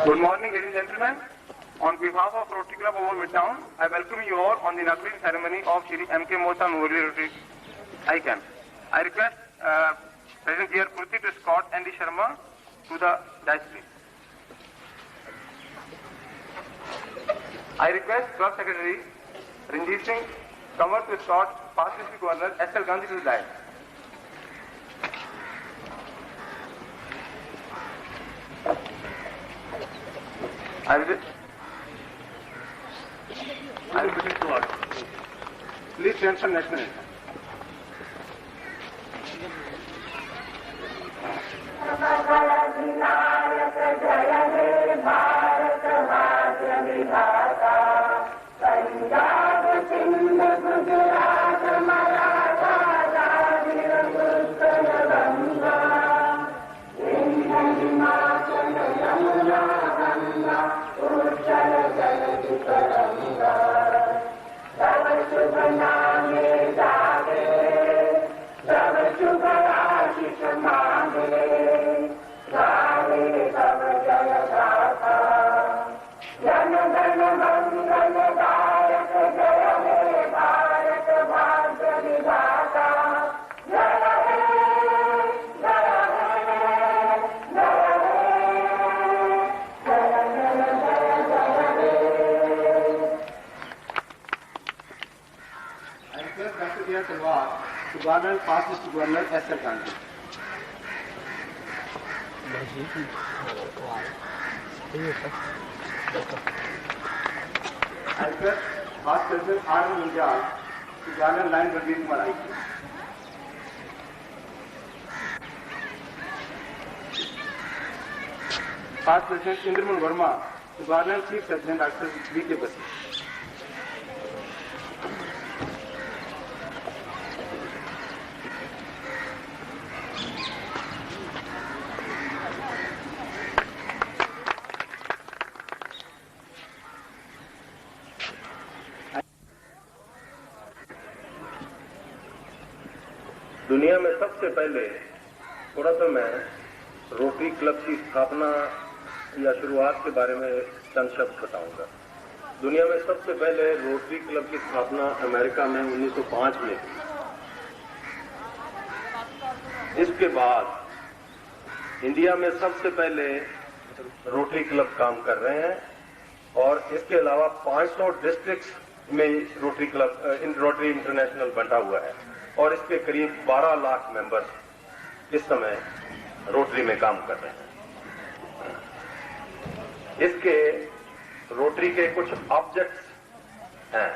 Good morning, ladies and gentlemen. On behalf of Rotary Club of Midtown, I welcome you all on the inaugural ceremony of Shri M.K. Mohta Memorial Rotary Icon. I request President Pierre Kurti to escort Andy Sharma to the dais, please. I request Club Secretary Ranjit Singh Kanwar to escort past District Governor S.L. Gandhi to the dais. I will begin to order. Please stand for national anthem. To Governor, pass this to Governor S. L. Gandhi. Anchor, Past President R. Munjal to Governor Line Ranveer Kumar I. Past President Indraman Verma to Governor Chief President Dr. V.K. Basi. दुनिया में सबसे पहले थोड़ा सा मैं rotary club की स्थापना या शुरुआत के बारे में चंद शब्द बताऊंगा। दुनिया में सबसे पहले रोटरी क्लब की स्थापना अमेरिका में 1905 में हुई। इसके बाद इंडिया में सबसे पहले रोटरी क्लब काम कर रहे हैं और इसके अलावा 500 डिस्ट्रिक्ट्स में रोटरी क्लब रोटरी इंटरनेशनल बंटा हुआ है और इसके करीब 12 लाख मेंबर्स इस समय रोटरी में काम कर रहे हैं। इसके रोटरी के कुछ ऑब्जेक्ट्स हैं,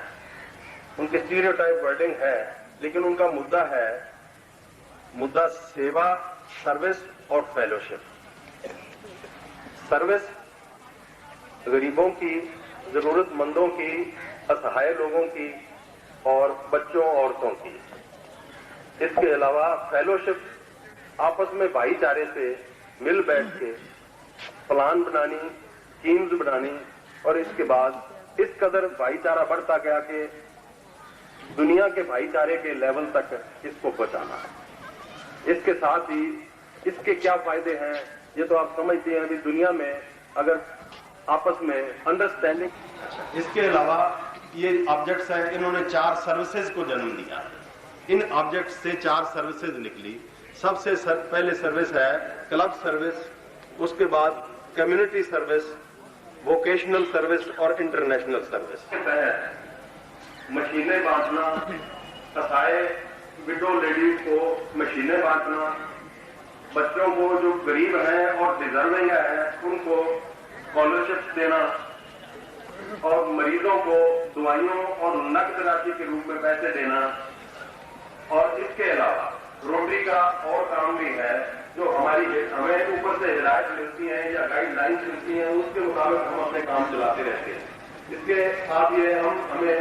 उनके स्टीरियोटाइप वर्डिंग है, लेकिन उनका मुद्दा सेवा, सर्विस और फेलोशिप। सर्विस गरीबों की, जरूरतमंदों की, असहाय लोगों की और बच्चों, औरतों की। इसके अलावा फेलोशिप, आपस में भाईचारे से मिल बैठ के प्लान बनानी, स्कीम्स बनानी और इसके बाद इस कदर भाईचारा बढ़ता गया कि दुनिया के भाईचारे के लेवल तक इसको पहुंचाना है। इसके साथ ही इसके क्या फायदे हैं ये तो आप समझते हैं। अभी दुनिया में अगर आपस में अंडरस्टैंडिंग, इसके अलावा ये ऑब्जेक्ट्स हैं, इन्होंने 4 सर्विसेज को जन्म दिया। इन ऑब्जेक्ट्स से 4 सर्विसेज निकली। सबसे पहले सर्विस है क्लब सर्विस, उसके बाद कम्युनिटी सर्विस, वोकेशनल सर्विस और इंटरनेशनल सर्विस। मशीनें बांटना, असहाय विडो लेडीज को मशीनें बांटना, बच्चों को जो गरीब हैं और डिजर्विंग है उनको स्कॉलरशिप देना और मरीजों को दवाइयों और नकद राशि के रूप में पैसे देना। और इसके अलावा रोटरी का और काम भी है जो हमें ऊपर से हिदायत मिलती है या गाइडलाइंस मिलती हैं, उसके मुताबिक हम अपने काम चलाते रहते हैं। इसके साथ ये हमें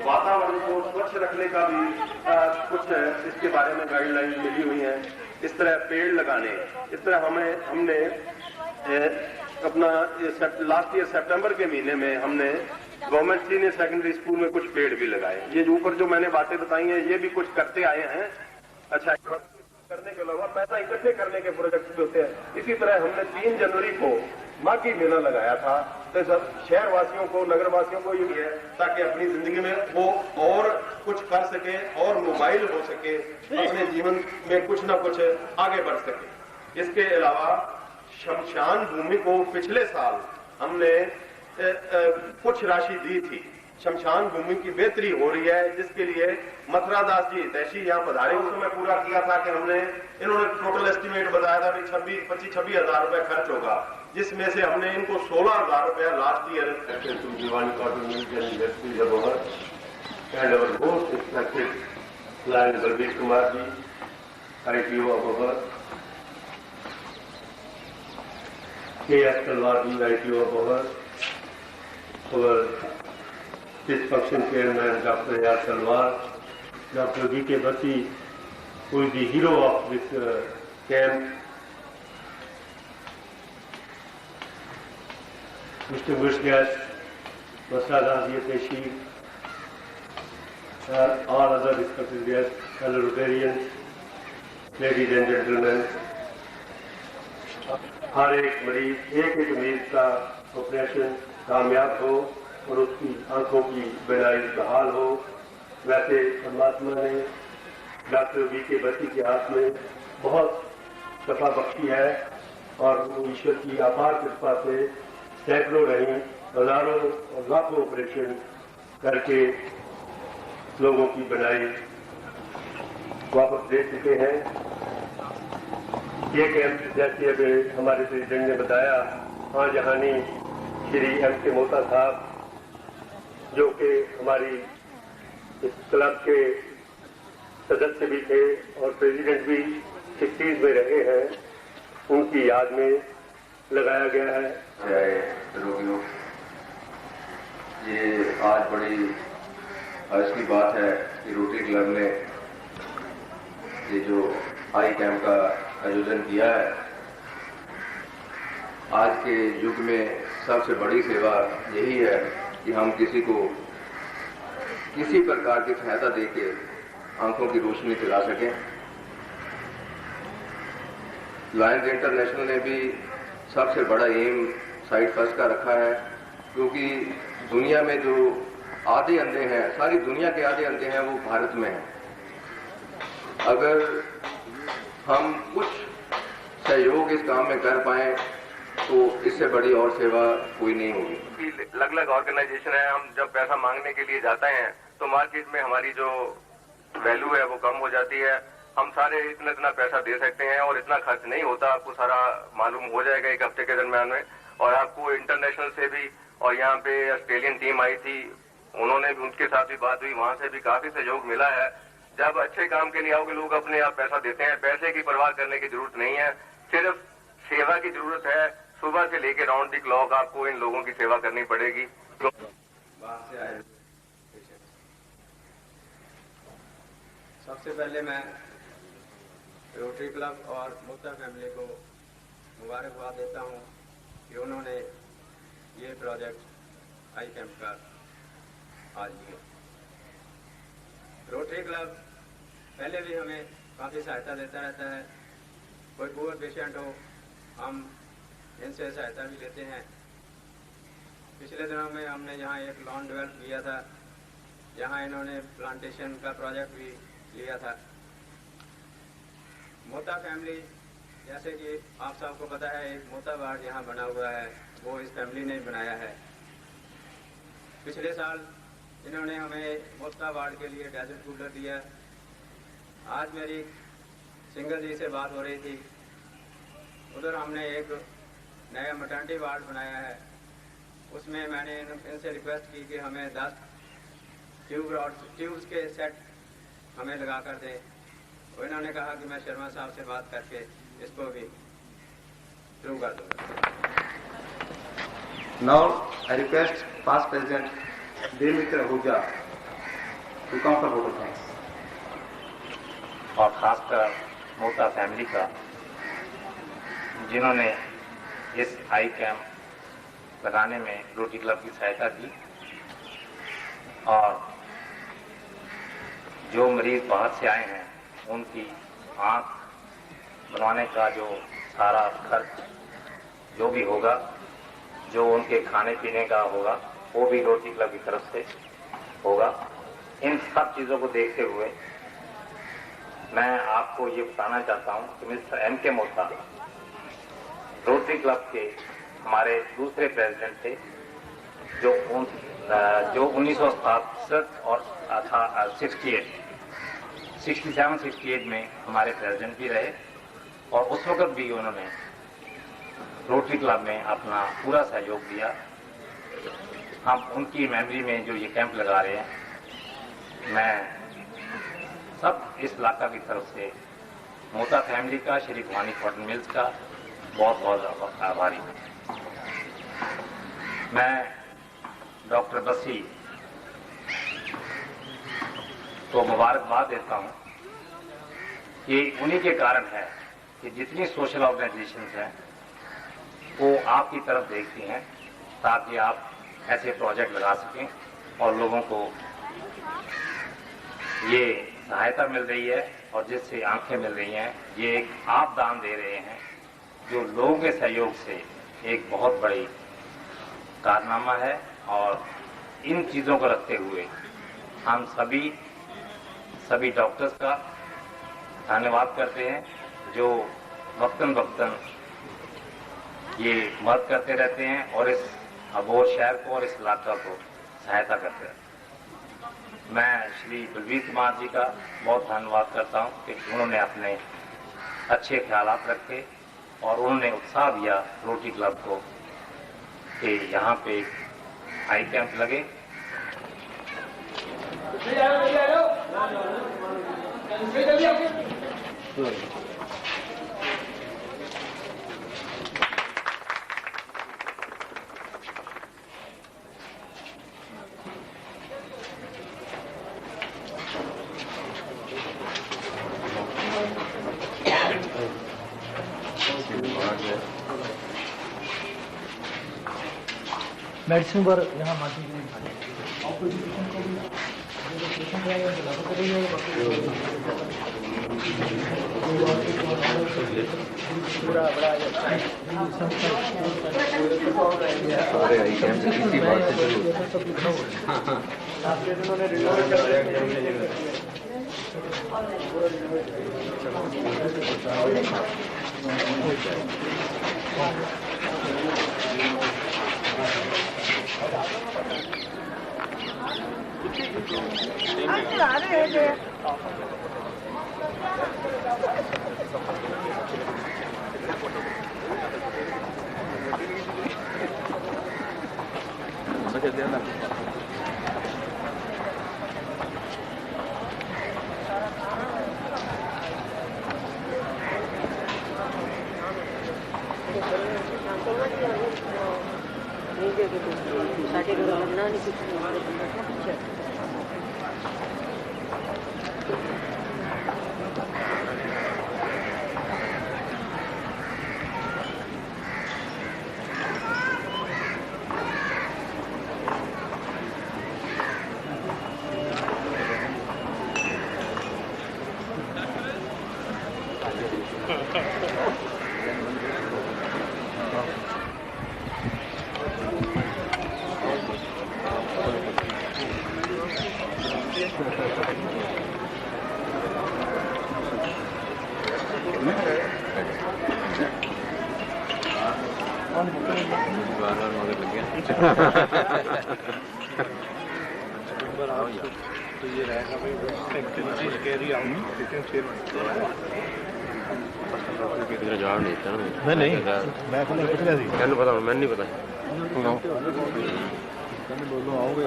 वातावरण को स्वच्छ रखने का भी कुछ इसके बारे में गाइडलाइंस मिली हुई है। इस तरह पेड़ लगाने, इस तरह हमने अपना लास्ट ईयर सितंबर के महीने में हमने गवर्नमेंट सीनियर सेकेंडरी स्कूल में कुछ पेड़ भी लगाए। ये ऊपर जो मैंने बातें बताई हैं ये भी कुछ करते आए हैं। अच्छा, करने के अलावा पैसा इकट्ठे करने के प्रोजेक्ट भी होते हैं। इसी तरह हमने 3 जनवरी को माघी मेला लगाया था। तो सब शहर वासियों को, नगर वासियों को ये है ताकि अपनी जिंदगी में वो और कुछ कर सके और मोबाइल हो सके, अपने जीवन में कुछ ना कुछ आगे बढ़ सके। इसके अलावा शमशान भूमि को पिछले साल हमने कुछ राशि दी थी। शमशान भूमि की बेहतरी हो रही है, जिसके लिए मथुरा दास जी तैशी यहाँ पधारे, उस समय पूरा किया था कि इन्होंने टोटल एस्टिमेट बताया था कि 25-26 हजार रुपए खर्च होगा, जिसमें से हमने इनको 16,000 रुपया last year Balbir Kumar ji, ITO Abohar, K.S. तलवार जी, ITO अबोहर, और this function chairman Dr. A.R. Talwar, Dr. V.K. Basi, who is the hero of this camp, distinguished guests, Masala Peshi, all other respected guests, fellow Rotarians, ladies and gentlemen, हर एक मरीज एक मरीज का operation कामयाब हो और उसकी आंखों की बीमारी बहाल हो। वैसे परमात्मा ने डॉक्टर वीके बत्ती के हाथ में बहुत सफा बख्शी है और ईश्वर की अपार कृपा से सैकड़ों नहीं, हजारों और लाखों ऑपरेशन करके लोगों की बीमारी वापस दे चुके हैं। ये कैंप जैसे अभी हमारे प्रेसिडेंट ने बताया, हाँ जहानी श्री M.K. मोता साहब जो कि हमारी इस क्लब के सदस्य भी थे और प्रेसिडेंट भी 60s में रहे हैं, उनकी याद में लगाया गया है। रोगियों, ये आज बड़ी हर्ष की बात है कि रोटरी क्लब ने ये जो आई कैंप का आयोजन किया है। आज के युग में सबसे बड़ी सेवा यही है कि हम किसी को किसी प्रकार की सहायता देके आंखों की रोशनी दिला सकें। लायंस इंटरनेशनल ने भी सबसे बड़ा एम साइड फर्स्ट का रखा है, क्योंकि दुनिया में जो आधे अंधे हैं, सारी दुनिया के आधे अंधे हैं, वो भारत में हैं। अगर हम कुछ सहयोग इस काम में कर पाए तो इससे बड़ी और सेवा कोई नहीं होगी। अलग अलग ऑर्गेनाइजेशन है, हम जब पैसा मांगने के लिए जाते हैं तो मार्केट में हमारी जो वैल्यू है वो कम हो जाती है। हम सारे इतना इतना पैसा दे सकते हैं और इतना खर्च नहीं होता, आपको सारा मालूम हो जाएगा एक हफ्ते के दरम्यान में। और आपको इंटरनेशनल से भी, और यहाँ पे ऑस्ट्रेलियन टीम आई थी, उन्होंने भी, उनके साथ भी बात हुई, वहां से भी काफी सहयोग मिला है। जब अच्छे काम के लिए आओगे लोग अपने आप पैसा देते हैं। पैसे की परवाह करने की जरूरत नहीं है, सिर्फ सेवा की जरूरत है। सुबह से लेकर राउंड द क्लॉक आपको इन लोगों की सेवा करनी पड़ेगी। सबसे पहले मैं रोटरी क्लब और मोता फैमिली को मुबारकबाद देता हूं कि उन्होंने ये प्रोजेक्ट आई कैंप का आज लिया। रोटरी क्लब पहले भी हमें काफ़ी सहायता देता रहता है। कोई पुअर पेशेंट हो, हम इनसे सहायता भी लेते हैं। पिछले दिनों में हमने यहाँ एक लॉन डेवलप किया था, यहाँ इन्होंने प्लांटेशन का प्रोजेक्ट भी लिया था। मोता फैमिली, जैसे कि आप सबको पता है, एक मोता वार्ड यहाँ बना हुआ है, वो इस फैमिली ने बनाया है। पिछले साल इन्होंने हमें मोता वार्ड के लिए डेजर्ट कूलर दिया। आज मेरी सिंगल जी से बात हो रही थी, उधर हमने एक नया मैटरनिटी वार्ड बनाया है। उसमें मैंने इनसे रिक्वेस्ट की कि हमें 10 ट्यूब्स के सेट हमें लगा कर दें। तो इन्होंने कहा कि मैं शर्मा साहब से बात करके इसको भी शुरू कर दूंगा। Now I request past President Devmitra Ahuja to come for vote of thanks. और खासकर मोता फैमिली का, जिन्होंने इस आई कैंप लगाने में रोटरी क्लब की सहायता की। और जो मरीज बाहर से आए हैं उनकी आंख बनवाने का जो सारा खर्च जो भी होगा, जो उनके खाने पीने का होगा, वो भी रोटरी क्लब की तरफ से होगा। इन सब चीज़ों को देखते हुए मैं आपको ये बताना चाहता हूँ कि mister M.K. Mota rotary club के हमारे दूसरे प्रेसिडेंट थे, जो 1967 और 67-68 में हमारे प्रेसिडेंट भी रहे। और उस वक्त भी उन्होंने रोटरी क्लब में अपना पूरा सहयोग दिया। हम उनकी मेमोरी में जो ये कैंप लगा रहे हैं, मैं सब इस इलाका की तरफ से मोता फैमिली का, श्री भवानी कॉटन मिल्स का बहुत बहुत आभारी हूँ। मैं डॉक्टर बसी को मुबारकबाद देता हूँ कि उन्हीं के कारण है कि जितनी सोशल ऑर्गेनाइजेशंस हैं वो आपकी तरफ देखती हैं ताकि आप ऐसे प्रोजेक्ट लगा सकें और लोगों को ये सहायता मिल रही है और जिससे आंखें मिल रही हैं। ये एक आप दान दे रहे हैं जो लोगों के सहयोग से एक बहुत बड़ी कारनामा है। और इन चीज़ों को रखते हुए हम सभी डॉक्टर्स का धन्यवाद करते हैं जो वक्तन वक्तन ये मदद करते रहते हैं और इस अबोहर शहर को और इस इलाका को सहायता करते हैं। मैं श्री बलवीर कुमार जी का बहुत धन्यवाद करता हूं कि उन्होंने अपने अच्छे ख्यालात रखे और उन्होंने उत्साह दिया रोटरी क्लब को कि यहाँ पे आई कैंप लगे। मेडिसिन पर यहाँ माटी ऑपोजिशन को भी पेशेंट आएगा तो लागू करेंगे पूरा बड़ा अरे आई कैंप किसी बात से जरूर तो ये रहेगा भाई जवाब नहीं था नहीं मैं कुछ नहीं क्या पता मैं नहीं पता बोलो आओगे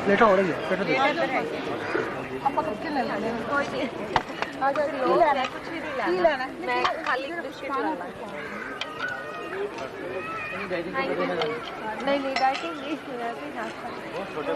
लेटा हो रही है आप पकड़ के ले लेना कोई नहीं आ जाओ कुछ भी लेना मैं खाली बिस्किट लाना नहीं डाइटिंग नहीं नाश्ता छोटे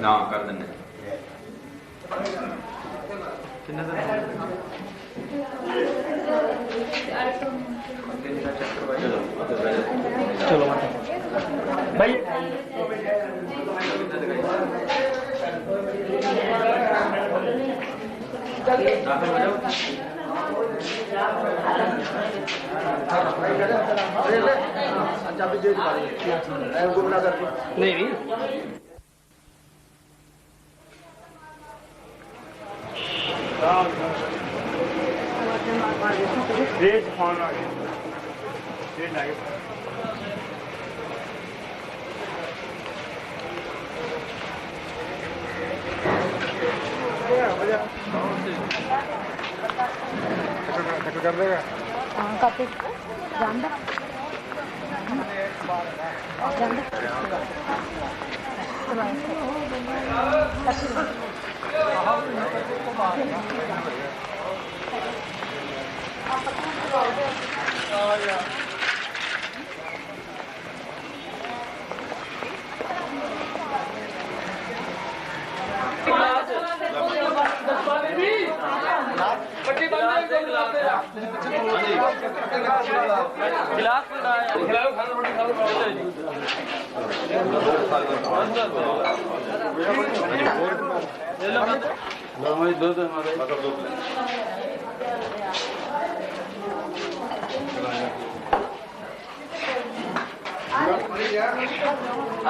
ना कर देंगे चलो भाई नहीं कर देगा काफी जानदा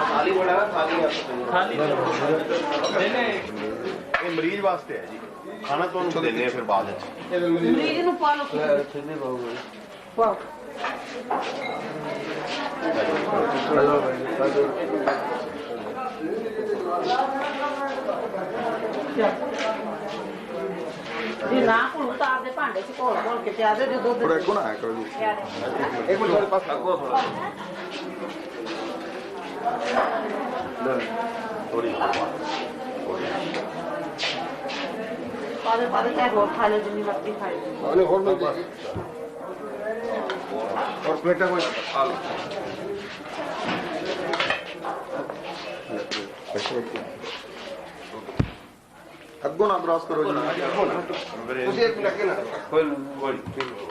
थाली बड़ा थाली ये मरीज वास्ते है जी खाना तो उनको देने हैं फिर बाद में मरीज ਨੂੰ ਪਾ ਲਓ ਵਾਹ जी ना को उतार दे भांडे ਚ ਘੋਲ ਘੋਲ ਕੇ ਪਿਆ ਦੇ ਦੁੱਧ थोड़ा गुना है करो जी एक मिनट मेरे पास आगो थोड़ा थोड़ी पादे क्या रोट खा ले जितनी मर्जी खा ले अरे और मिल जाए और प्लेटा कोई खा लो अगो ना क्रॉस करो जी उसी एक लगे ना कोई हो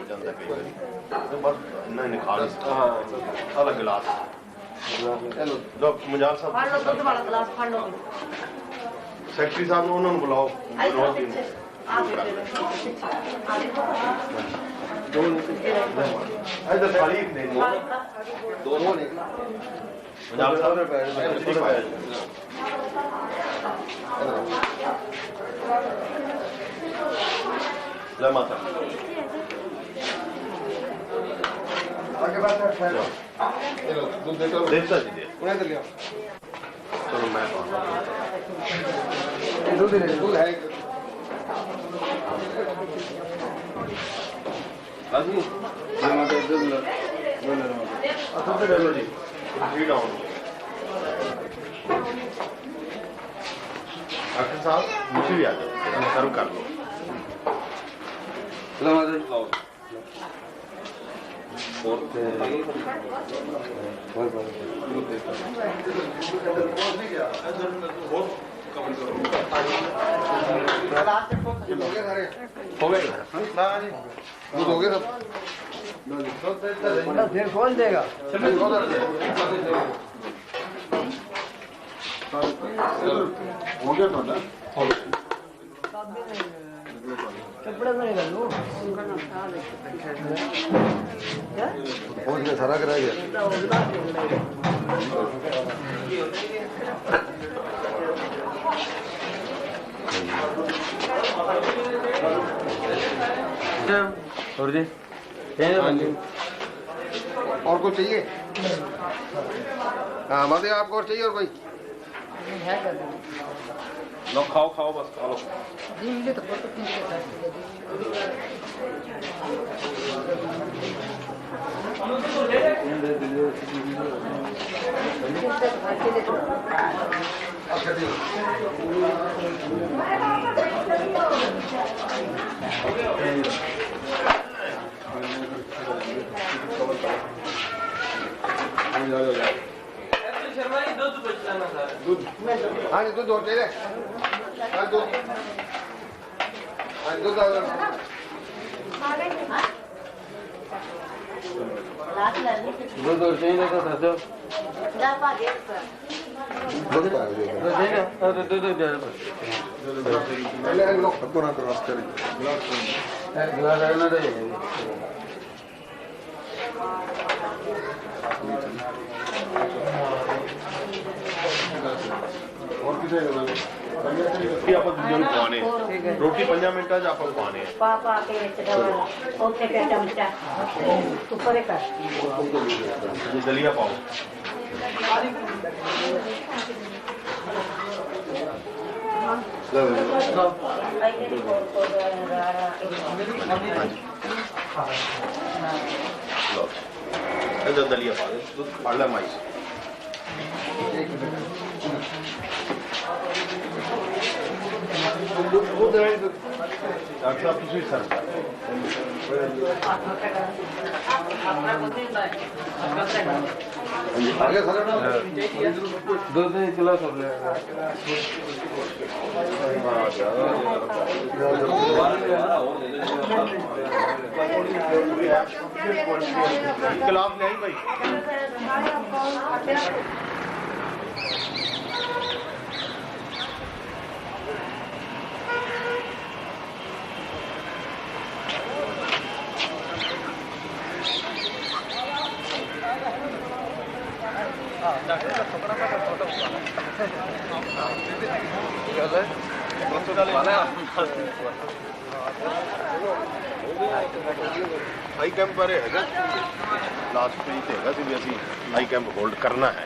जाता कई बार बस नहीं खा हां अलग गिलास चलो जो मुजाल साहब फाड़ लो दूध वाला गिलास फाड़ लो सेक्रेटरी साहब उन्होंने बुलाओ इधर थाली दे दोनों ने मुजाल साहब ने पाया ले माता आगे बात है चलो दूध दे चलो देता जी दे उन्हें दे लिया चलो मैं दूध दे दूध है आदमी ये माता दूध ले दूध ले लो जी फ्री डाउन डॉक्टर साहब मुझे भी आ जाओ सर्व कर लो लो माता लाओ और हो गए दूध हो गए सब फिर खोल देगा हो गया थोड़ा कपड़े में कर लो पहुंच गया सारा करा गया और जी और कुछ चाहिए हाँ माते आपको और चाहिए और कोई लो खाओ खाओ बस खा लो दूध हाँ जी दूध और चाहिए हाँ दूध हाँ दूध दूध और चाहिए तो दो दूध लोग अपना क्रॉस करें गिलास रहना चाहिए ਆਪਾਂ ਦੂਜੇ ਨੂੰ ਖਵਾਣੇ ਰੋਟੀ 5 ਮਿੰਟਾਂ 'ਚ ਆਪਾਂ ਖਵਾਣੇ ਪਾ ਕੇ ਵਿੱਚ ਡਬਲ ਉੱਥੇ ਫਿਰ ਚਮਚਾ ਉੱਪਰ ਕਰ ਦਲੀਆ ਪਾਓ इधर दलिया पा दे दूध पाला माई डॉक्टर साहब तुझे सर दूध नहीं चला सब ले खिलाफ नहीं भाई हाई कैंप बारे है लास्ट पेज है भी असी हाई कैंप होल्ड करना है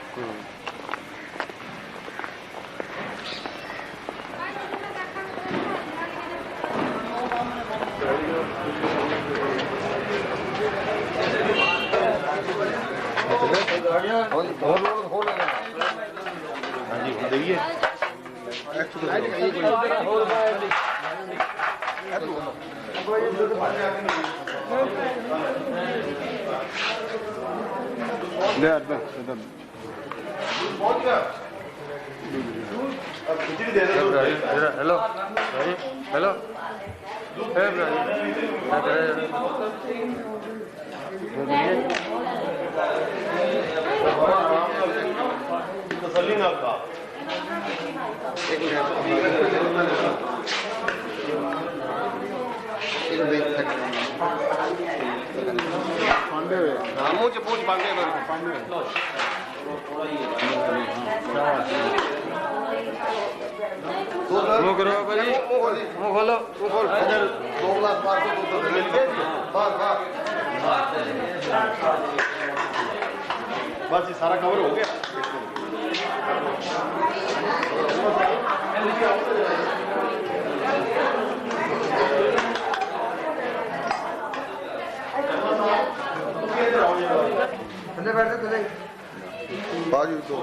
हाँ जी देखिए हेलो हेलो तसल्ली ना का मुझे पूछ बांधे मुँह करो भाई मुँह खोलो मुँह खोल 2 गिलास मार दो बस ये सारा कवर हो गया बाजू तो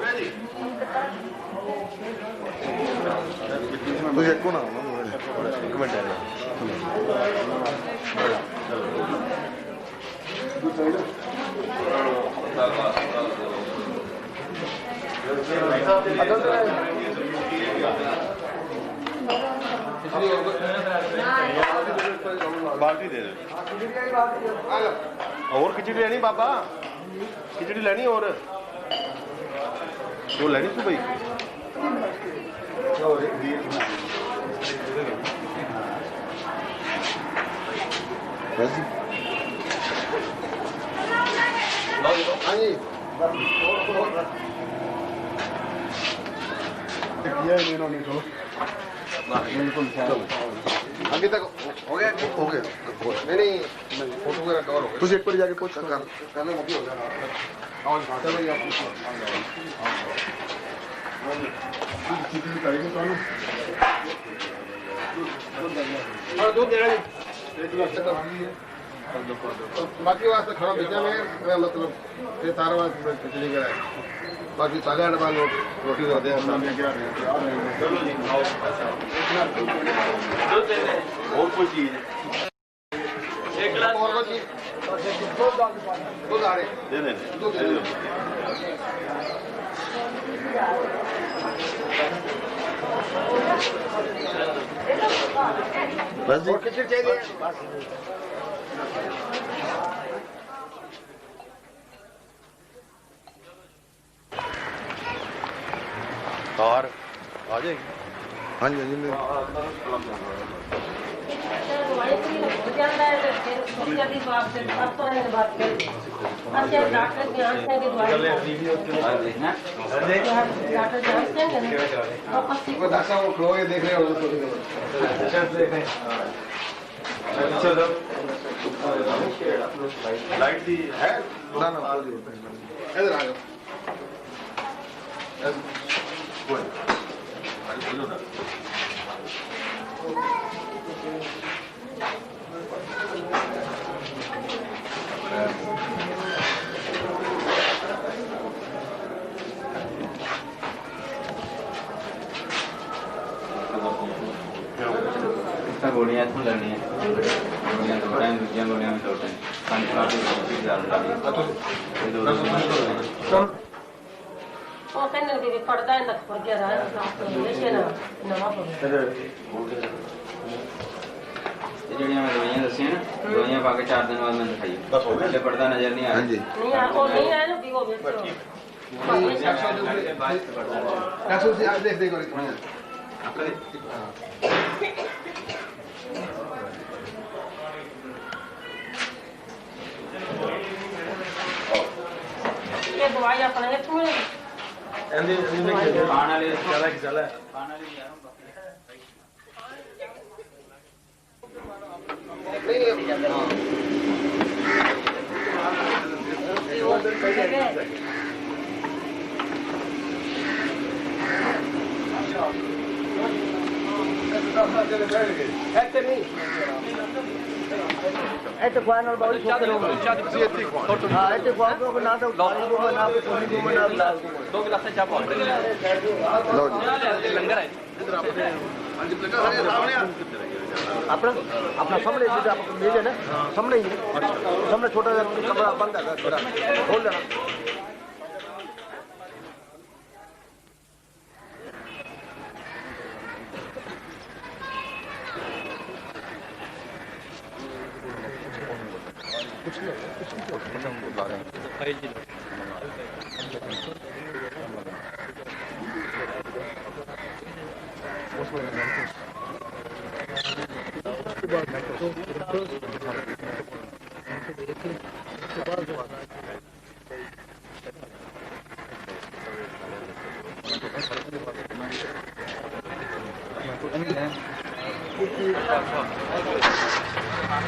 तुझे को ना एक मिनट है बाल्टी दे दे और खिचड़ी लेनी बाबा खिचड़ी लेनी और वो लेनी तू भाई अभी तक हो गया नहीं फोटो वगैरह कवर हो गया तुझे एक बार जाके पूछ कर करने वो भी हो जाएगा चलो ये आप और दूध देना बाकी वास्ते खड़ा बेचा में मतलब ये तारा वास्ते खिचड़ी का बाकी साढ़े 8 बार रोटी दे दे और कोई चीज एक गिलास और कोई चीज दूध आ रहे दे दे बस जी खिचड़ी चाहिए कार आ जाएगी हाँ जी हाँ जी जल्दी तो आपसे अब तो नहीं बात करेंगे। अच्छा डॉक्टर के यहाँ से के द्वारा डॉक्टर के यहाँ से वो दासा वो खड़ो के देख रहे हो चलो लाइट दी है ना इधर आ जाओ गोलियां इसमें लगनी है गोलियां दो टाइम दूसरी गोलियां में दो टाइम 5 साल की वो कहने लगे पड़ता है नख पड़ गया है लेके ना नवा हो गया ये जड़ियां में दवाइयां दसी ना दवाइयां पाके 4 दिन बाद मैं दिखाई बस हो गया पर्दा नजर नहीं आ रहा नहीं वो नहीं आया ना वीवो में देख देखो ये दवाई अपने एक में खाने वाले ज्यादा की चला है ऐसे गुआन और बाउल छोटे लोग हाँ ऐसे गुआन को ना तो गाड़ी को ना पुलिस को ना 2 गिलास से चाप लंगर है अपना अपना सामने आप ले लेना सामने ही सामने छोटा कमरा बंद है थोड़ा खोल देना कुछ नहीं बुला रहे हैं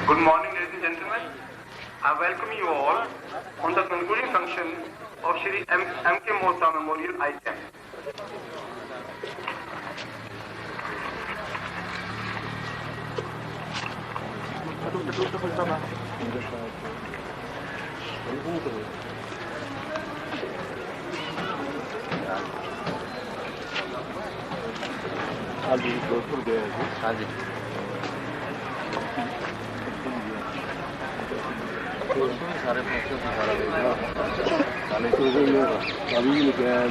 Good morning, ladies and gentlemen. I welcome you all on the concluding function of Shri M.K. Mohta Memorial Eye Camp. सारे अभी लेके आया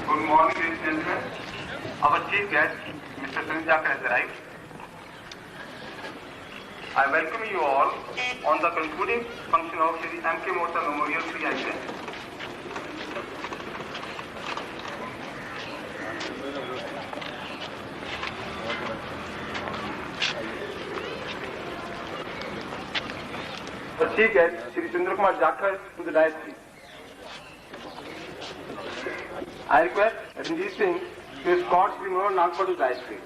Good morning, ladies and gentlemen. Our chief guest, Mr. Sunil Jaka, has arrived. I welcome you all on the concluding function of Shri M.K. Mohta Memorial Free Eye Camp. Chief Guest Shri Sundar Kumar Jakhar to the dais, please. I request Ranjit Singh to escort Shri Manoj Nagpal to the dais, please.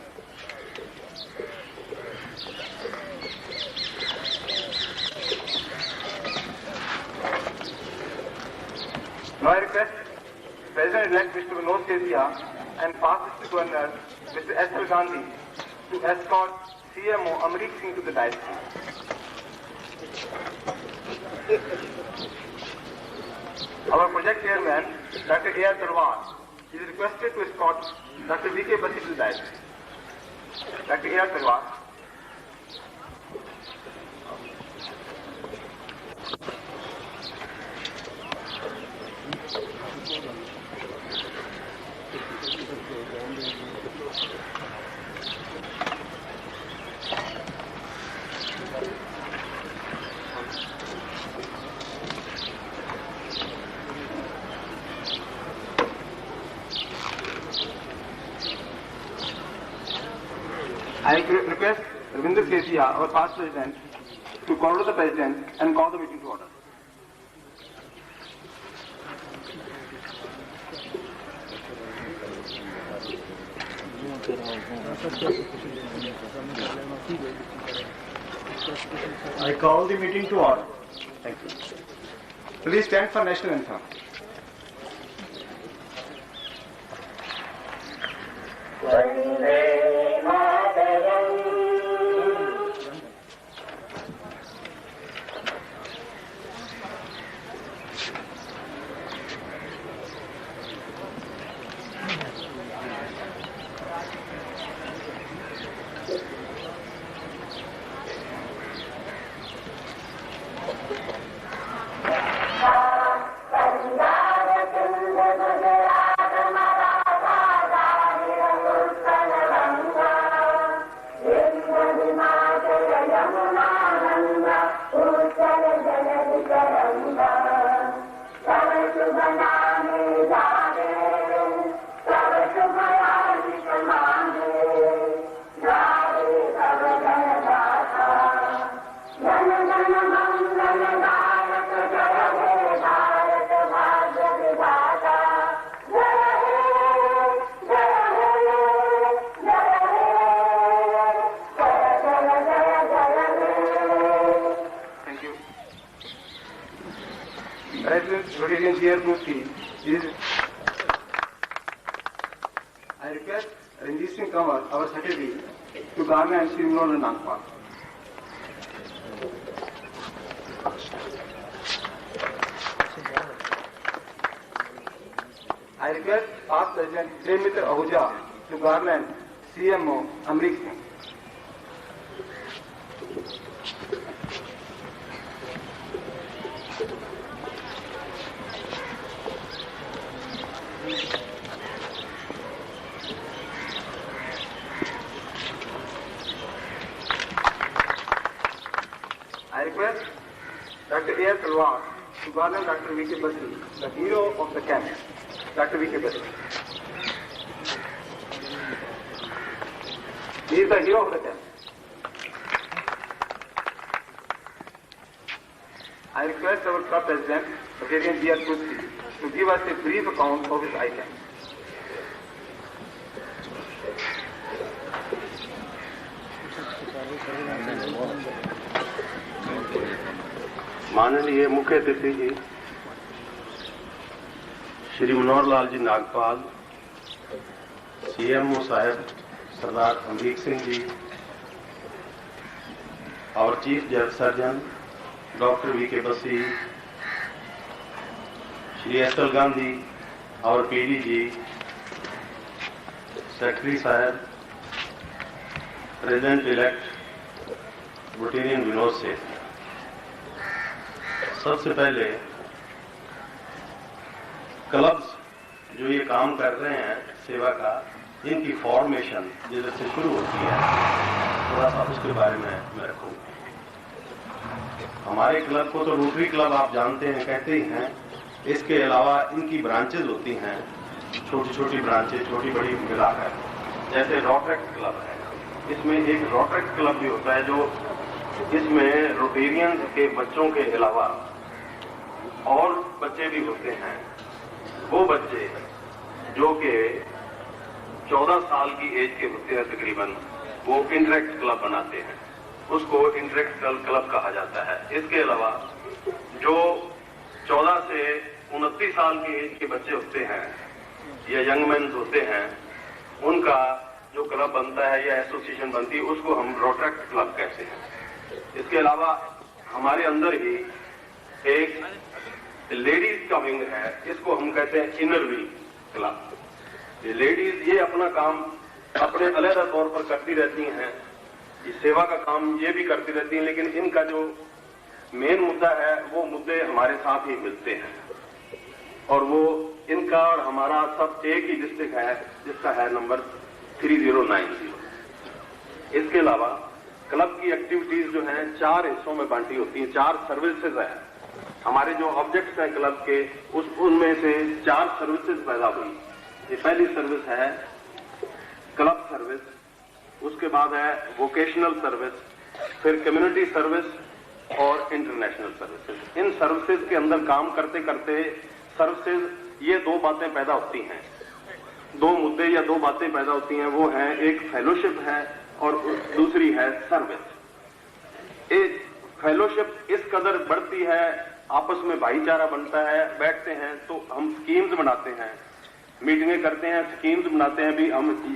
Now I request President-elect Mr. Vinod Sethia and past District Governor Mr. S.L. Gandhi to escort CMO Amrik Singh to the dais. Our project chairman, Dr. A.R. Talwar, is requested to escort Dr. V.K. Basi to the dais. Dr. A.R. Talwar. I request Ravinder Sethia, our past president, to call to the president and call the meeting to order. I call the meeting to order. Thank you. Please stand for national anthem. I request Ranjit Singh Kanwar, our secretary, to garner and Shri Manoj Nagpal. I request past President Prem Mitra Ahuja to garland CMO Amrik Singh. I request Dr. A.R. Talwar to garland Dr. V.K. Basi, the hero of the camp. Dr. V.K. Basi. He is the hero of the camp. I request our club president, Brigadier B.R. Kusti, to give us a brief account of his ICANN. माननीय मुख्य अतिथि जी Shri Manohar Lal ji Nagpal, CMO साहब सरदार अमरीक सिंह जी, और chief surgeon doctor VK बसी, Shri SL. Gandhi, और PD जी, secretary साहब, president elect ब्रिटेनियन Vinod सेठ। सबसे पहले क्लब्स जो ये काम कर रहे हैं सेवा का, इनकी फॉर्मेशन जिधर से शुरू होती है, थोड़ा सा उसके बारे में मैं रखूंगा। हमारे क्लब को तो रोटरी क्लब आप जानते हैं, कहते ही हैं। इसके अलावा इनकी ब्रांचेज होती हैं, छोटी छोटी ब्रांचेज, छोटी बड़ी मिलाकर, जैसे रोटरेक्ट क्लब है। इसमें एक रोटरेक्ट क्लब भी होता है जो इसमें रोटेरियंस के बच्चों के अलावा और बच्चे भी होते हैं। वो बच्चे जो कि 14 साल की एज के होते हैं तकरीबन, वो इंटरेक्ट क्लब बनाते हैं, उसको इंटरेक्ट क्लब कहा जाता है। इसके अलावा जो 14 से 29 साल की एज के बच्चे होते हैं या यंग मैन होते हैं, उनका जो क्लब बनता है या एसोसिएशन बनती है, उसको हम रोटरेक्ट क्लब कहते हैं। इसके अलावा हमारे अंदर ही एक लेडीज का विंग है, इसको हम कहते हैं इनर विंग क्लब। ये लेडीज ये अपना काम अपने अलग तौर पर करती रहती हैं, ये सेवा का काम ये भी करती रहती हैं, लेकिन इनका जो मेन मुद्दा है वो मुद्दे हमारे साथ ही मिलते हैं। और वो इनका और हमारा सब एक ही डिस्ट्रिक्ट है, जिसका है नंबर 3090। इसके अलावा क्लब की एक्टिविटीज जो हैं 4 हिस्सों में बांटी होती हैं, 4 सर्विसेज हैं। हमारे जो ऑब्जेक्ट्स हैं क्लब के, उनमें से 4 सर्विसेज पैदा हुई। ये पहली सर्विस है क्लब सर्विस, उसके बाद है वोकेशनल सर्विस, फिर कम्युनिटी सर्विस और इंटरनेशनल सर्विसेज। इन सर्विसेज के अंदर काम करते करते सर्विसेज ये 2 बातें पैदा होती हैं, 2 मुद्दे या 2 बातें पैदा होती हैं। वो है एक फेलोशिप है और दूसरी है सर्विस। एक फेलोशिप इस कदर बढ़ती है, आपस में भाईचारा बनता है, बैठते हैं तो हम स्कीम्स बनाते हैं, मीटिंगें करते हैं, स्कीम्स बनाते हैं, भी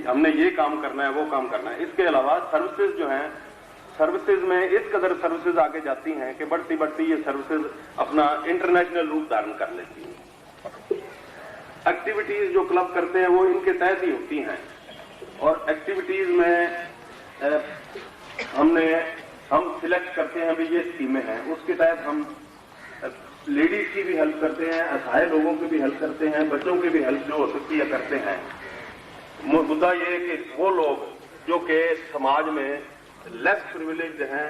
हमने ये काम करना है, वो काम करना है। इसके अलावा सर्विसेज जो हैं, सर्विसेज में इस कदर सर्विसेज आगे जाती हैं कि बढ़ती बढ़ती ये सर्विसेज अपना इंटरनेशनल रूप धारण कर लेती हैं। एक्टिविटीज जो क्लब करते हैं वो इनके तहत ही होती हैं, और एक्टिविटीज में हम सिलेक्ट करते हैं भी ये स्कीमें हैं, उसके तहत हम लेडीज की भी हेल्प करते हैं, असहाय लोगों की भी हेल्प करते हैं, बच्चों की भी हेल्प जो हो सकती है करते हैं। मुद्दा ये है कि वो लोग जो कि समाज में लेस प्रिविलेज्ड हैं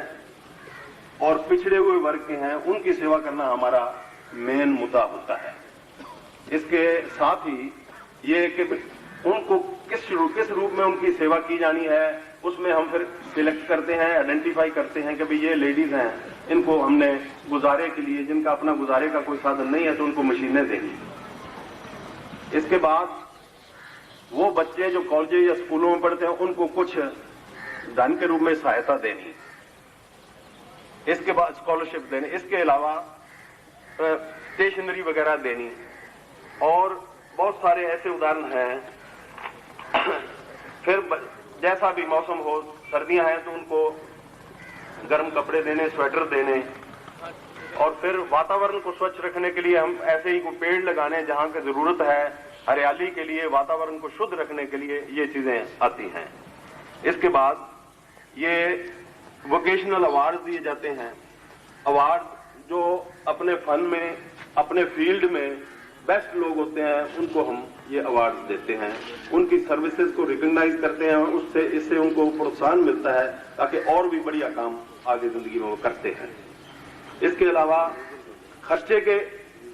और पिछड़े हुए वर्ग के हैं, उनकी सेवा करना हमारा मेन मुद्दा होता है। इसके साथ ही ये कि उनको किस रूप में उनकी सेवा की जानी है, उसमें हम फिर सिलेक्ट करते हैं, आइडेंटिफाई करते हैं कि भाई ये लेडीज हैं, इनको हमने गुजारे के लिए, जिनका अपना गुजारे का कोई साधन नहीं है, तो उनको मशीनें देंगी। इसके बाद वो बच्चे जो कॉलेज या स्कूलों में पढ़ते हैं, उनको कुछ धन के रूप में सहायता देनी, इसके बाद स्कॉलरशिप देनी, इसके अलावा स्टेशनरी वगैरह देनी, और बहुत सारे ऐसे उदाहरण हैं। फिर जैसा भी मौसम हो, सर्दियां हैं तो उनको गर्म कपड़े देने, स्वेटर देने, और फिर वातावरण को स्वच्छ रखने के लिए हम ऐसे ही कोई पेड़ लगाने जहां की जरूरत है, हरियाली के लिए, वातावरण को शुद्ध रखने के लिए ये चीजें आती हैं। इसके बाद ये वोकेशनल अवार्ड दिए जाते हैं, अवार्ड जो अपने फन में, अपने फील्ड में बेस्ट लोग होते हैं, उनको हम ये अवार्ड देते हैं, उनकी सर्विसेज को रिकॉग्नाइज करते हैं, और इससे उनको प्रोत्साहन मिलता है ताकि और भी बढ़िया काम आगे जिंदगी में वो करते हैं। इसके अलावा खर्चे के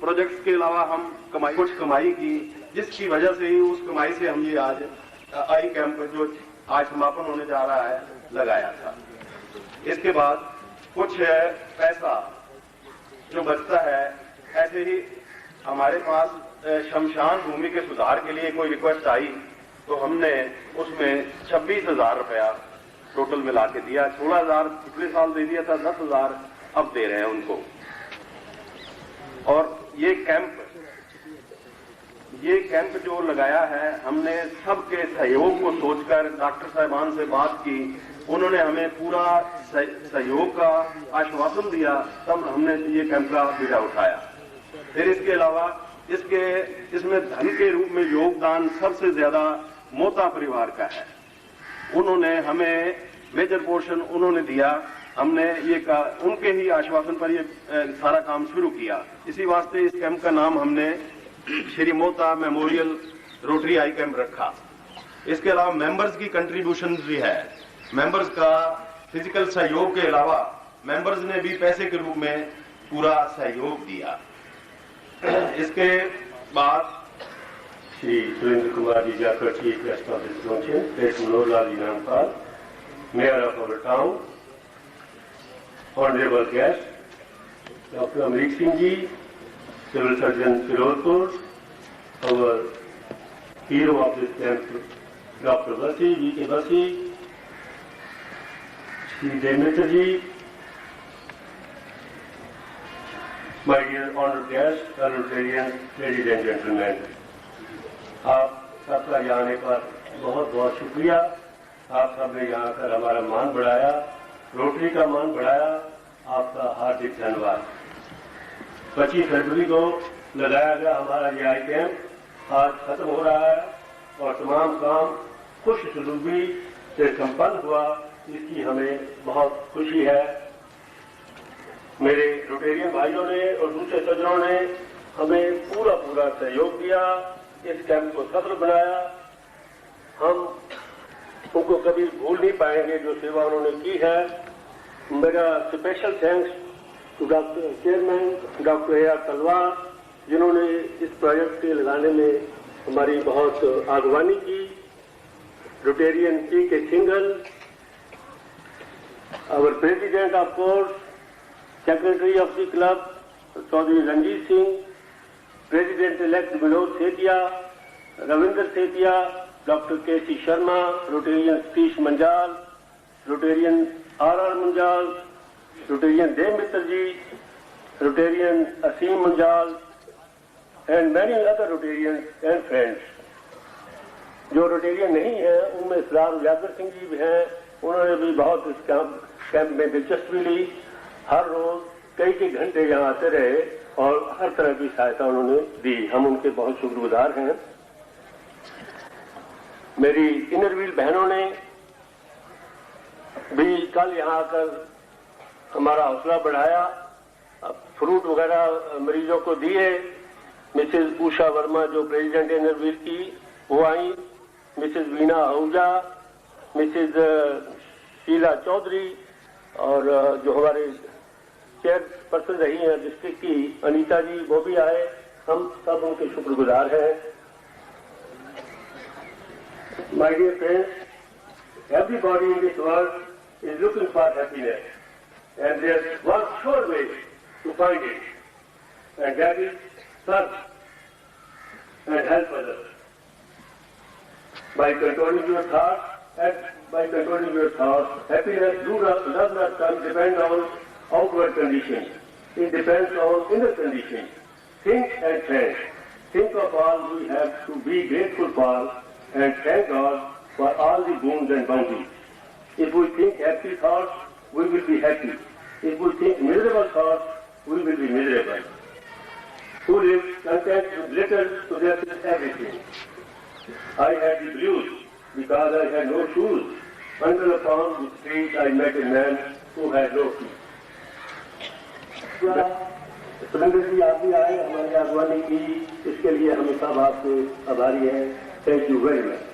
प्रोजेक्ट्स के अलावा हम कुछ कमाई की, जिसकी वजह से ही उस कमाई से हम ये आज आई कैंप जो आज समापन होने जा रहा है लगाया था। इसके बाद कुछ पैसा जो बचता है, ऐसे ही हमारे पास शमशान भूमि के सुधार के लिए कोई रिक्वेस्ट आई तो हमने उसमें 26,000 रुपया टोटल मिला के दिया। 16,000 पिछले साल दे दिया था, 10,000 अब दे रहे हैं उनको। और ये कैंप जो लगाया है, हमने सबके सहयोग को सोचकर डॉक्टर साहिबान से बात की, उन्होंने हमें पूरा सहयोग का आश्वासन दिया, तब हमने ये कैंप का बीड़ा उठाया। फिर इसके अलावा इसमें धन के रूप में योगदान सबसे ज्यादा मोता परिवार का है। उन्होंने हमें मेजर पोर्शन उन्होंने दिया, हमने ये उनके ही आश्वासन पर ये सारा काम शुरू किया। इसी वास्ते इस कैंप का नाम हमने श्री मोता मेमोरियल रोटरी आई कैंप रखा। इसके अलावा मेंबर्स की कंट्रीब्यूशन भी है। मेंबर्स का फिजिकल सहयोग के अलावा मेंबर्स ने भी पैसे के रूप में पूरा सहयोग दिया। इसके बाद श्री सुरेंद्र कुमार जी जाकर chief guest of this function, Manoj Lal Ji Namkar, Mayor of our town, honorable guest, Dr. Amrik Singh Ji, Civil Surgeon Firozpur, our hero of this camp, Dr. Vasi, V.K. Vasi, Shri Devmitra Ji, my dear honored guests, parliamentarians, ladies and gentlemen, आप सबका यहाँ आने पर बहुत बहुत शुक्रिया। आप सब ने यहाँ आकर हमारा मान बढ़ाया, रोटरी का मान बढ़ाया, आपका हार्दिक धन्यवाद। 25 फरवरी को लगाया गया हमारा ये आई कैंप आज खत्म हो रहा है और तमाम काम खुश सलूकी से संपन्न हुआ, इसकी हमें बहुत खुशी है। मेरे रोटेरियन भाइयों ने और दूसरे सज्जनों ने हमें पूरा सहयोग दिया, इस कैंप को सफल बनाया। हम उनको कभी भूल नहीं पाएंगे जो सेवा उन्होंने की है। मेरा special thanks to doctor chairman doctor A R Talwar, जिन्होंने इस प्रोजेक्ट के लगाने में हमारी बहुत आगवानी की। Rotarian K Singla, our president of course, secretary of the club Chaudhary Ranjit Singh, president elect Vinod Setia, Ravindra Setia, doctor K C. Sharma, Rotarian Satish Manjal, Rotarian R Manjal, Rotarian Devmitra ji, Rotarian Aseem Manjal and many other Rotarians and friends. जो Rotarian नहीं है उनमें सरदार उजागर सिंह जी भी हैं, उन्होंने भी बहुत इस कैंप में दिलचस्पी ली। हर रोज कई घंटे यहाँ आते रहे और हर तरह की सहायता उन्होंने दी, हम उनके बहुत शुक्रगुजार हैं। मेरी इनरव्हील बहनों ने भी कल यहाँ आकर हमारा हौसला बढ़ाया, फ्रूट वगैरह मरीजों को दिए। मिसेज उषा वर्मा जो प्रेसिडेंट इनरव्हील की वो आई, मिसेज वीना आहूजा, मिसेज शीला चौधरी और जो हमारे चेयरपर्सन रही हैं डिस्ट्रिक्ट की अनीता जी, वो भी आए। हम सब उनके शुक्रगुजार हैं। My dear friends, everybody in this world is looking for happiness, and there's one sure way to find it, and that is serve and help others. By controlling your thoughts, happiness does not depend on outward conditions. It depends on inner conditions. Think and thank. Think of all we have to be grateful for, and thank God for all the boons and bounties. If we think happy thoughts, we will be happy. If we think miserable thoughts, we will be miserable. Who lives content with little possesses everything. I had the blues because I had no shoes. Under the palm with trees I met a man who had no feet. Surendra जी आप भी आए, हमारी आगवानी की, इसके लिए हम सब आपके आभारी हैं। Thank you very much.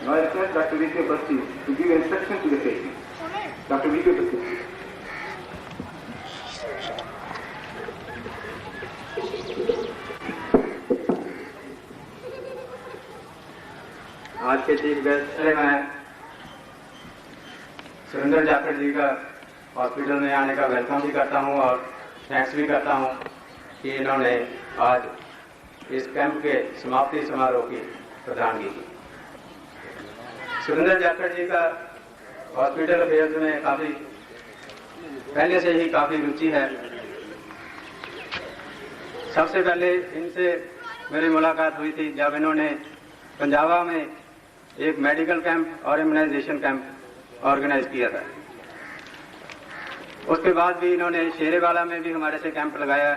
Now I request Dr. V.K. Basti to give instruction to the patient. Dr. V.K. Basti. आज के चीफ गेस्ट से मैं सुरेंद्र जाखड़ जी का हॉस्पिटल में आने का वेलकम भी करता हूं और थैंक्स भी करता हूं कि इन्होंने आज इस कैंप के समाप्ति समारोह की प्रधानगी की। सुरेंद्र जाखड़ जी का हॉस्पिटल अफेयर्स में काफी पहले से ही काफी रुचि है। सबसे पहले इनसे मेरी मुलाकात हुई थी जब इन्होंने पंजाबा में एक मेडिकल कैंप और इम्यूनाइजेशन कैंप ऑर्गेनाइज किया था। उसके बाद भी इन्होंने शेरेवाला में भी हमारे से कैंप लगाया,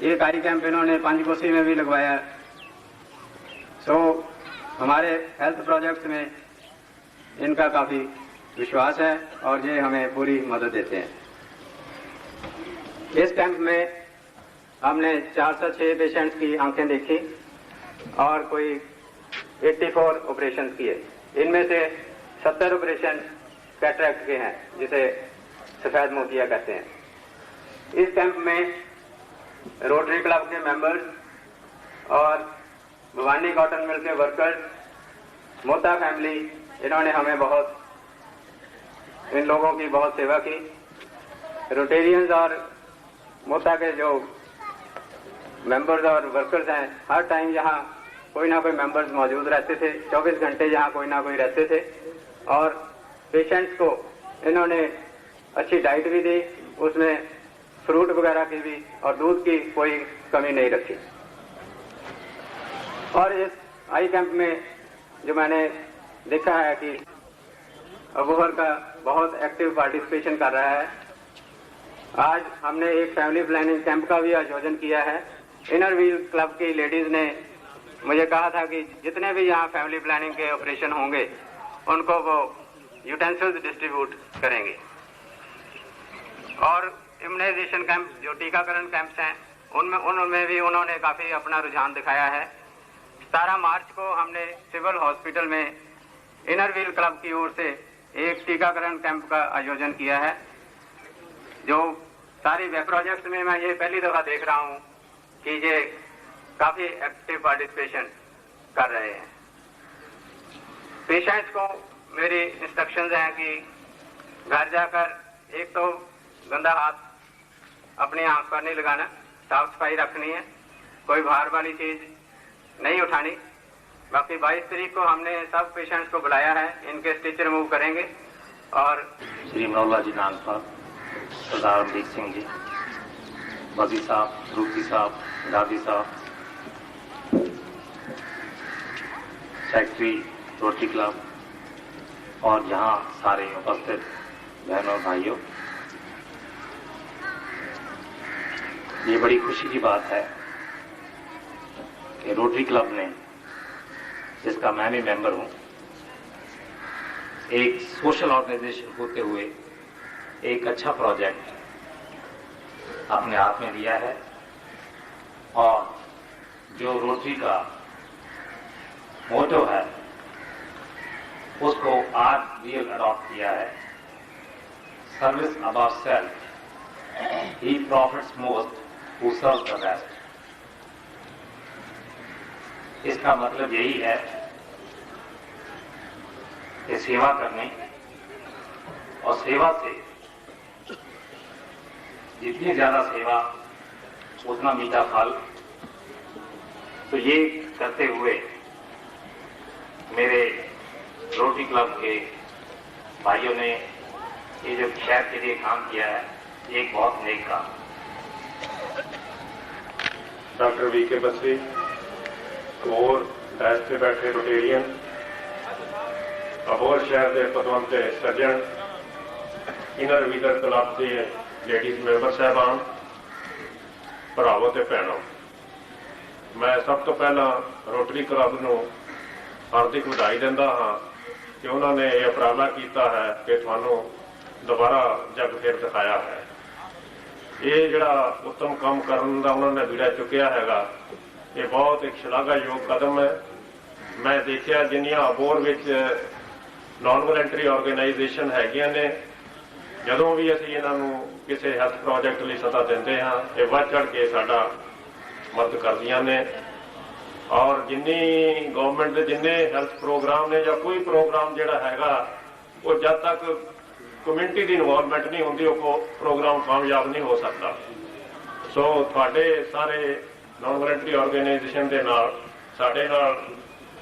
एक आई कैंप इन्होंने पंचकोसी में भी लगवाया। हमारे हेल्थ प्रोजेक्ट्स में इनका काफी विश्वास है और ये हमें पूरी मदद देते हैं। इस कैंप में हमने 406 पेशेंट्स की आंखें देखी और कोई 84 ऑपरेशन किए। इनमें से 70 ऑपरेशन कैटरैक्ट के हैं, जिसे सफेद मोतिया कहते हैं। इस कैंप में रोटरी क्लब के मेंबर्स और भवानी कॉटन मिल के वर्कर्स, मोता फैमिली इन्होंने हमें बहुत, इन लोगों की बहुत सेवा की। रोटेरियंस और मोता के जो मेंबर्स और वर्कर्स हैं, हर टाइम यहाँ कोई ना कोई मेंबर्स मौजूद रहते थे, 24 घंटे यहाँ कोई ना कोई रहते थे। और पेशेंट्स को इन्होंने अच्छी डाइट भी दी, उसमें फ्रूट वगैरह की भी और दूध की कोई कमी नहीं रखी। और इस आई कैंप में जो मैंने देखा है कि अबूहर का बहुत एक्टिव पार्टिसिपेशन कर रहा है। आज हमने एक फैमिली प्लानिंग कैंप का भी आयोजन किया है। इनर व्हील क्लब की लेडीज ने मुझे कहा था कि जितने भी यहाँ फैमिली प्लानिंग के ऑपरेशन होंगे उनको वो यूटेंसिल्स डिस्ट्रीब्यूट करेंगे। और इम्यूनाइजेशन कैंप, जो टीकाकरण कैंप्स हैं, उनमें भी उन्होंने काफी अपना रुझान दिखाया है। 17 मार्च को हमने सिविल हॉस्पिटल में इनर व्हील क्लब की ओर से एक टीकाकरण कैंप का आयोजन किया है। जो सारी वेब प्रोजेक्ट्स में मैं ये पहली दफा देख रहा हूँ कि ये काफी एक्टिव पार्टिसिपेशन कर रहे हैं। पेशेंट्स को मेरी इंस्ट्रक्शंस हैं कि घर जाकर एक तो गंदा हाथ अपनी आंख पर नहीं लगाना, साफ सफाई रखनी है, कोई भार वाली चीज नहीं उठानी। बाकी 22 तारीख को हमने सब पेशेंट्स को बुलाया है, इनके स्टिच रिमूव करेंगे। और श्री मनोहर जी नागपाल, सरदार अमरीक सिंह जी, बगी साहब, रूपी साहब, दादी साहब, सेक्रेटरी रोटरी क्लब और यहाँ सारे उपस्थित बहनों और भाइयों, ये बड़ी खुशी की बात है कि रोटरी क्लब ने, जिसका मैं भी मेंबर हूं, एक सोशल ऑर्गेनाइजेशन होते हुए एक अच्छा प्रोजेक्ट अपने हाथ में लिया है। और जो रोटरी का मोटो है उसको आज रियल अडॉप्ट किया है, service above self, he profits most who serves the best. इसका मतलब यही है कि सेवा करनी, और सेवा से जितनी ज्यादा सेवा उतना मीठा फल। तो ये करते हुए मेरे रोटरी क्लब के भाइयों ने ये जो शहर के लिए काम किया है, ये एक बहुत नेक काम। डॉक्टर वीके बसरी और डैश पे बैठे रोटेरियन, अबोहर शहर के पदवंत सज्जन, इनर व्हीलर क्लब के लेडीज मैंबर साहबान, भरावों ते भैनों, मैं सब तो पहला रोटरी क्लब नूं हार्दिक बधाई दिंदा हां कि उन्होंने यह उपराला किया है कि तुहानूं दोबारा जग फिर दिखाया है। ये जिहड़ा उत्तम काम करन दा उन्होंने बीड़ा चुकिया हैगा, ये बहुत एक शलाघायोग कदम है। मैं देखिया जिन्नियां अबोहर विच नॉन वॉलंटरी ऑर्गेनाइजेशन हैगियां ने, जदों भी असीं इन्हां नूं किसी हैल्थ प्रोजेक्ट लई सत्ता दिंदे हां, ये वध चढ़ के साडा मदद करदियां ने। और जिन्नी गवर्नमेंट के जिन्ने हैल्थ प्रोग्राम ने या कोई प्रोग्राम जिहड़ा हैगा, वो जब तक कम्यूनिटी की इन्वॉल्वमेंट नहीं होंदी वो प्रोग्राम कामयाब नहीं हो सकता। सो तुहाडे सारे नॉन वॉलंटरी ऑर्गेनाइजेशन के नाल साडे नाल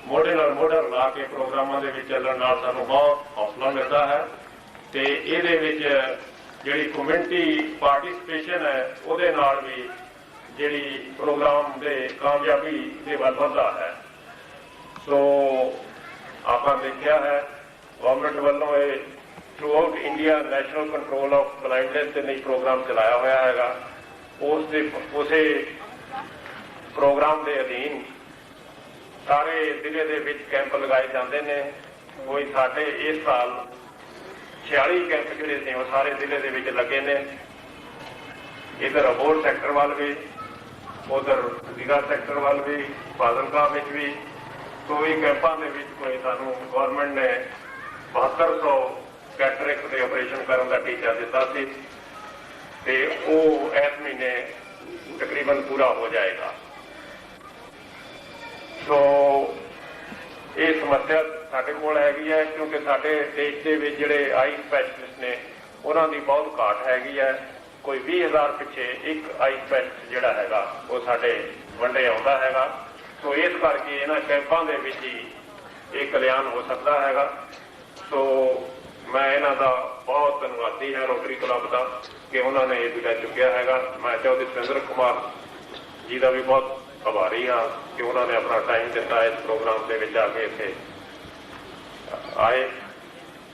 मोढे नाल मोढा ला के प्रोग्रामां दे विच चलण नाल सानूं बहुत हौसला मिलता है। ते इहदे विच जिहड़ी कम्यूनिटी पार्टिसिपेशन है उहदे नाल भी जिहड़ी प्रोग्राम दे कामयाबी दे वल वधदा है। सो आपां देखिया है गवर्नमेंट वालों ये through out India national control of blindness के नहीं प्रोग्राम चलाया हुआ हैगा। उसे प्रोग्राम के अधीन सारे जिले के विच कैंप लगाए जाते हैं। कोई साढ़े इस साल 46 कैंप जिहड़े ने वो सारे जिले के विच लगे ने। इधर अबोहर सैक्टर वाल भी, उधर रीगा सैक्टर वाल भी, फाजिलका विच भी, कोई कैंपों के विच कोई सानू गवर्नमेंट ने 7200 कैटरेक्ट के ऑपरेशन करने का टीचा दिता सी ते वो इस महीने तकरीबन पूरा हो जाएगा। तो ये समस्या ਸਾਡੇ ਕੋਲ ਹੈਗੀ ਹੈ, ਕਿਉਂਕਿ ਸਾਡੇ ਦੇਸ਼ ਦੇ ਵਿੱਚ ਜਿਹੜੇ ਆਈ ਸਪੈਸ਼ਲਿਸਟ ਨੇ ਉਹਨਾਂ ਦੀ ਬਹੁਤ ਘਾਟ ਹੈਗੀ ਹੈ। ਕੋਈ 20,000 ਪਿੱਛੇ ਇੱਕ ਆਈ ਸਪੈਸ਼ਲਿਸਟ ਜਿਹੜਾ ਹੈਗਾ ਉਹ ਸਾਡੇ ਵੰਡੇ ਆਉਂਦਾ ਹੈਗਾ। ਸੋ ਇਸ ਕਰਕੇ ਇਹਨਾਂ ਕੈਂਪਾਂ ਦੇ ਵਿੱਚ ਹੀ ਇਹ ਕਲਿਆਣ ਹੋ ਸਕਦਾ ਹੈਗਾ। ਸੋ ਮੈਂ ਇਹਨਾਂ ਦਾ ਬਹੁਤ ਧੰਨਵਾਦੀ ਹਾਂ ਰੋਟਰੀ ਕਲੱਬ ਦਾ ਕਿ ਉਹਨਾਂ ਨੇ ਇਹ ਵਿੜਾ ਚੁੱਕਿਆ ਹੈਗਾ। ਮੈਂ ਚੌਧਰੀ ਸੁਰਿੰਦਰ ਕੁਮਾਰ ਜੀ ਦਾ ਵੀ ਬਹੁਤ ਆਭਾਰੀ ਹਾਂ ਕਿ ਉਹਨਾਂ ਨੇ ਆਪਣਾ ਟਾਈਮ ਦਿੱਤਾ ਇਸ ਪ੍ਰੋਗਰਾਮ ਦੇ ਵਿੱਚ ਆ ਕੇ ਇੱਥੇ ਆਏ,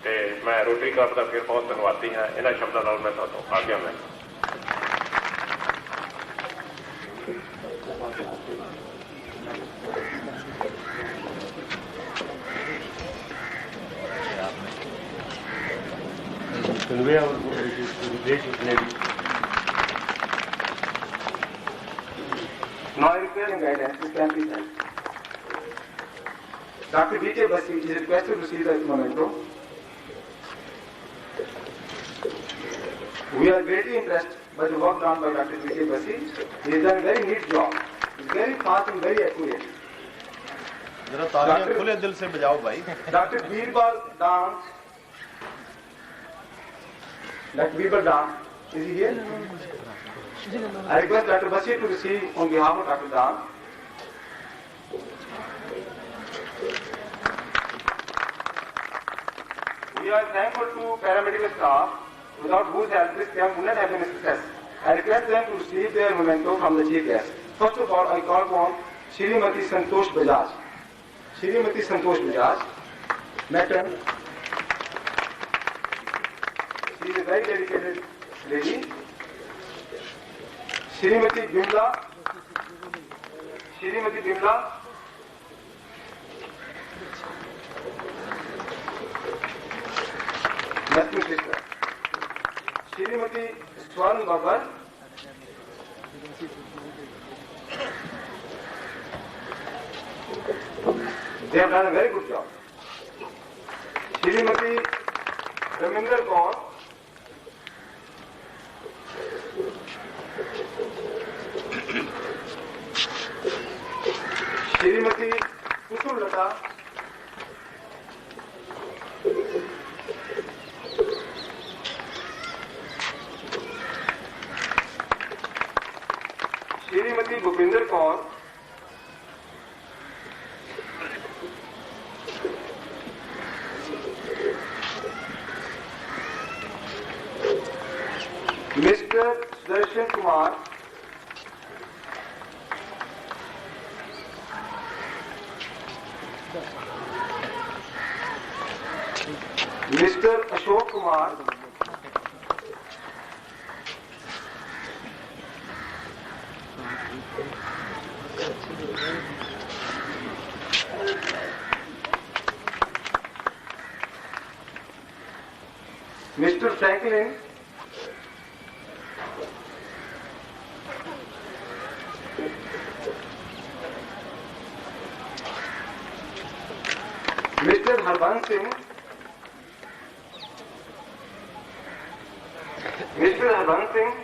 ਤੇ ਮੈਂ ਰੋਟਰੀ ਕਲੱਬ ਦਾ ਫਿਰ ਬਹੁਤ ਧੰਨਵਾਦੀ ਹਾਂ। ਇਹਨਾਂ ਸ਼ਬਦਾਂ ਨਾਲ ਮੈਂ ਤੁਹਾਨੂੰ ਆਗਿਆ ਮੈਂ convey our gratitude to the gracious lady. Now I request and guidance, this can be held. Dr. B.K. Bassi is requested to receive the memento. We are greatly impressed by the work done by Dr. B.K. Bassi. He has done a very neat job. It's very fast and very accurate. जरा तालियां खुले दिल से बजाओ भाई। Dr. Birbal Dance. Dr. Birbal Dance, is he here? I request Dr. Bassi to receive on behalf of Dr. Dance. We are thankful to paramedical staff, without whose help this camp would not have been a success. I request them to receive their memento from the chief guest. First of all, I call upon Shrimati Santosh Bajaj. Shrimati Santosh Bajaj, matron. She is a very dedicated lady. Shrimati Bimla. Shrimati Bimla. Nursing sister. Shrimati Swarn Babar. They have done a very good job. Shrimati Raminder Kaur. Shrimati Kusul Lata. Shrimati Bhupinder Kaur. Mr. Sudarshan Kumar. Mr. Ashok Kumar. Mr. Franklin. Mr. Harban Singh. Mr. Harban Singh.